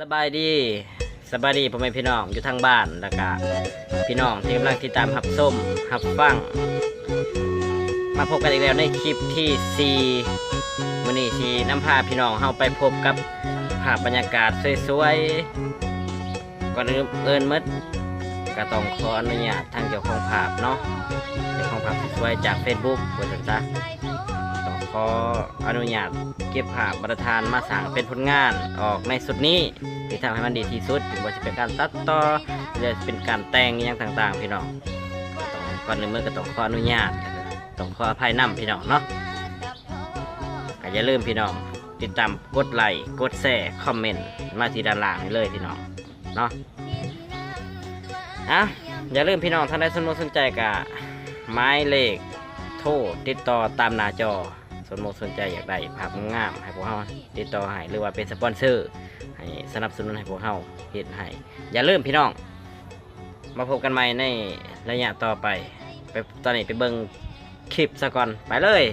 สบายดีสบายดีพ่อแม่พี่น้องอยู่ทางบ้านแล้วก็พี่น้องที่กำลังติดตามรับส้มรับฟังมาพบกันอีกแล้วในคลิปที่4มื้อนี้สินำพาพี่น้องเฮาไปพบกับภาพบรรยากาศสวยๆก่อนอื่นหมดก็ต้องขออนุญาตทางเจ้าของภาพเนาะเจ้าของภาพสวยๆจาก Facebook ว่าซั่นซะต้องขออนุญาตเก็บภาพบรรทานมาสร้างเป็นผลงานออกในสุดนี้ที่ทำให้มันดีที่สุดว่าจะเป็นการตัดต่อหรือจะเป็นการแต่งอย่างต่างๆพี่น้องต้องก่อนอื่นเมื่อก็ต้องขออนุญาตต้องขออภัยนำพี่น้องเนาะก็อย่าลืมพี่น้องติดตามกดไลค์กดแชร์คอมเมนต์มาที่ด้านล่างนี่เลยพี่น้องเนาะอย่าลืมพี่น้องท่านใดสนใจกับไม้เลขโทรติดต่อตามหน้าจอสนใจอยากได้ภาพงามให้พวกเราติดต่อให้หรือว่าเป็นสปอนเซอร์ให้สนับสนุนให้พวกเราเฮ็ดให้อย่าลืมพี่น้องมาพบกันใหม่ในระยะต่อไปตอนนี้ไปเบิ่งคลิปซะก่อนไปเลย